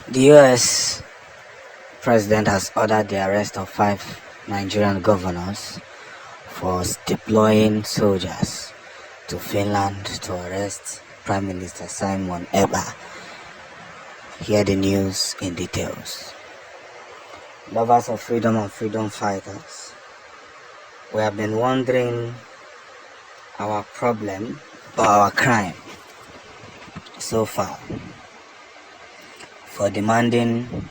The US president has ordered the arrest of 5 Nigerian governors for deploying soldiers to Finland to arrest Prime Minister Simon Ekpa. Hear the news in details. Lovers of freedom and freedom fighters, we have been wondering our problem or our crime so far for demanding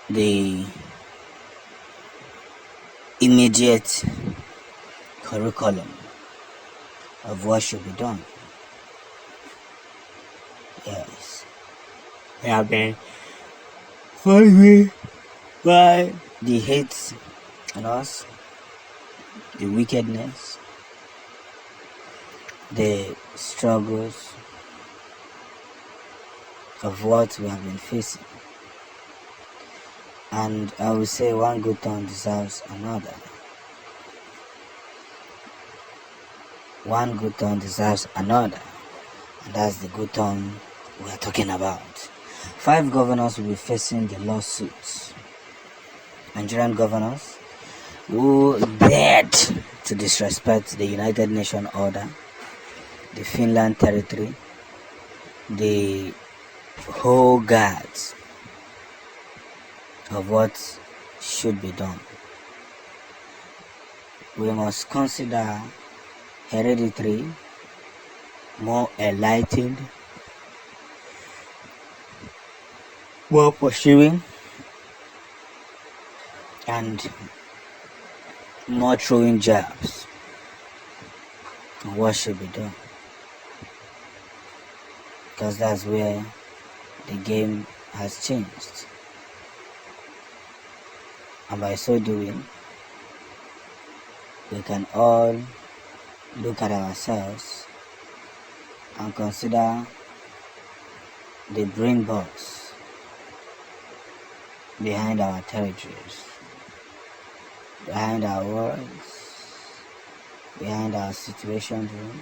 the immediate curriculum of what should be done. Yes, we have been wondering why the hate on us, the wickedness, the struggles of what we have been facing. And I will say one good turn deserves another. One good turn deserves another. And that's the good turn we are talking about. 5 governors will be facing the lawsuits. Nigerian governors who dared to disrespect the United Nations order, the Finland territory, the whole guards of what should be done. We must consider hereditary, more enlightened, more pursuing, and more throwing jabs on what should be done. Because that's where the game has changed. And by so doing, we can all look at ourselves and consider the brain box behind our territories, behind our words, behind our situation room,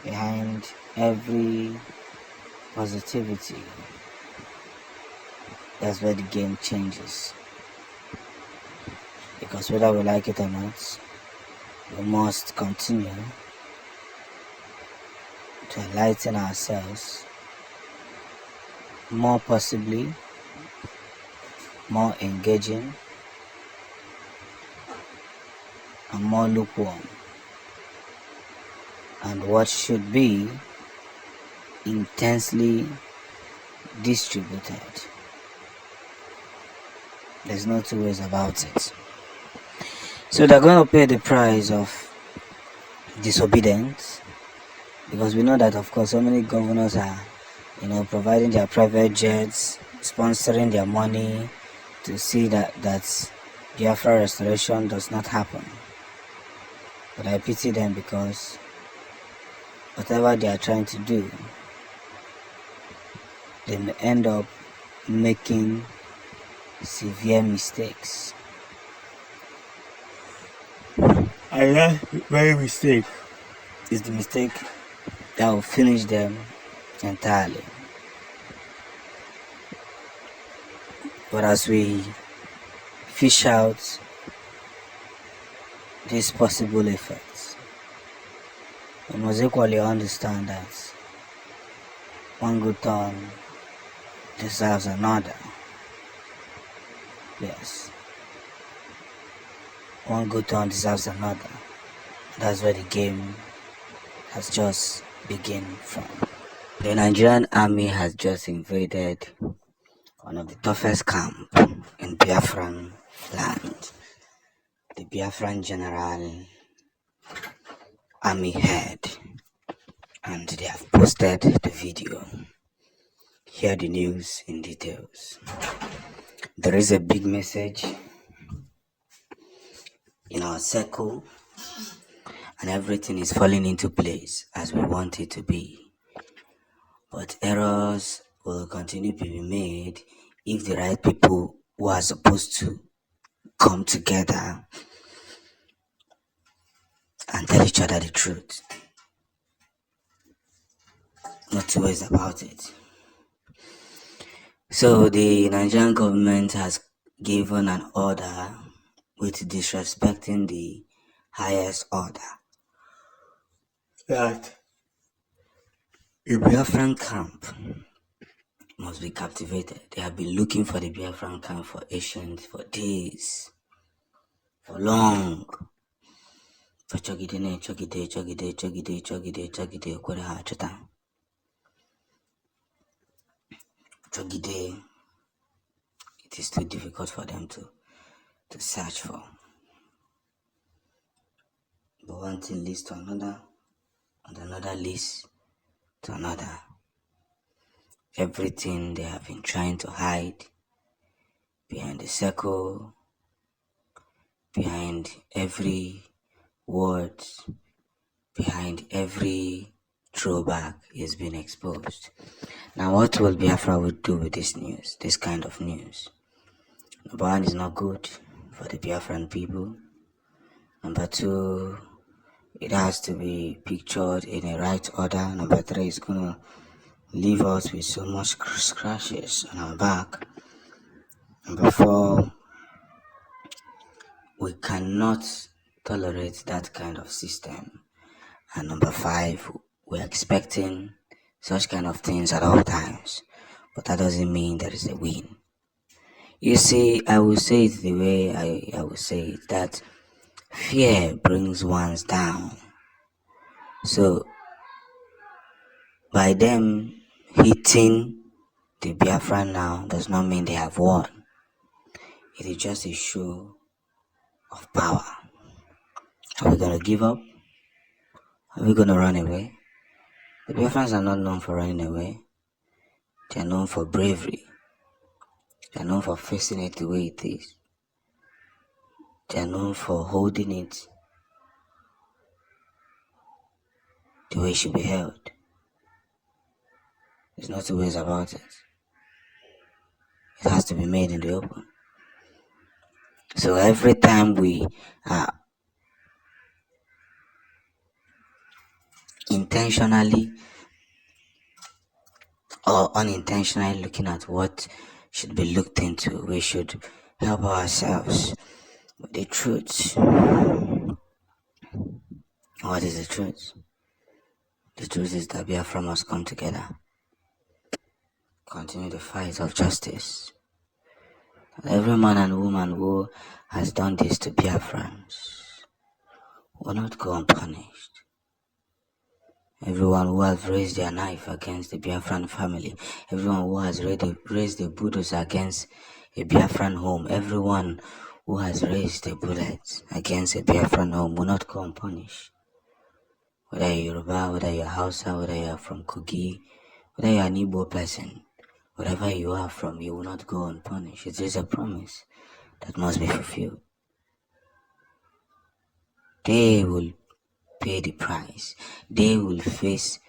behind every positivity. That's where the game changes. Because whether we like it or not, we must continue to enlighten ourselves, more possibly, more engaging, and more lukewarm, and what should be intensely distributed. There's no two ways about it. So they're going to pay the price of disobedience, because we know that, of course, so many governors are, providing their private jets, sponsoring their money to see that Biafra restoration does not happen. But I pity them, because whatever they are trying to do, they may end up making severe mistakes. And that very mistake is the mistake that will finish them entirely. But as we fish out these possible effects, we must equally understand that one good turn deserves another. Yes. One good turn deserves another. That's where the game has just begun from. The Nigerian army has just invaded one of the toughest camps in Biafran land. The Biafran General Army Head. And they have posted the video. Hear the news in details. There is a big message in our circle, and everything is falling into place as we want it to be. But errors will continue to be made if the right people who are supposed to come together and and tell each other the truth. Not two ways about it. So the Nigerian government has given an order with disrespecting the highest order that a Biafran camp must be captivated. They have been looking for the Biafran camp for ancient, for days, for long. For chogide, chogide, chogide, chogide, chogide, chogide, okwere ha achọta. Chogide, it is too difficult for them to search for. But one thing leads to another, and another leads to another. Everything they have been trying to hide behind the circle, behind every word, behind every throwback is being exposed. Now, what will Biafra would do with this news, this kind of news? Number one, is not good for the Biafran people. Number two, it has to be pictured in a right order. Number three, it's gonna leave us with so much scratches on our back. Number four, we cannot tolerate that kind of system. And number five, we're expecting such kind of things at all times. But that doesn't mean there is a win. You see, I will say it the way I will say it, that fear brings ones down. So, by them hitting the Biafra now does not mean they have won. It is just a show of power. Are we going to give up? Are we going to run away? The Biafrans are not known for running away. They are known for bravery. They are known for facing it the way it is. They are known for holding it the way it should be held. There's no two ways about it. It has to be made in the open. So every time we are intentionally or unintentionally looking at what should be looked into, we should help ourselves with the truth. What is the truth? The truth is that Biafra must come together, continue the fight of justice. Every man and woman who has done this to Biafrans will not go unpunished. Everyone who has raised their knife against the Biafran family, everyone who has raised a bulldozer against a Biafran home, everyone who has raised a bullet against a Biafran home will not go unpunished. Whether you're Yoruba, whether you're Hausa, whether you're from Kogi, whether you're an Igbo person, wherever you are from, you will not go unpunished. It is a promise that must be fulfilled. They will pay the price. They will face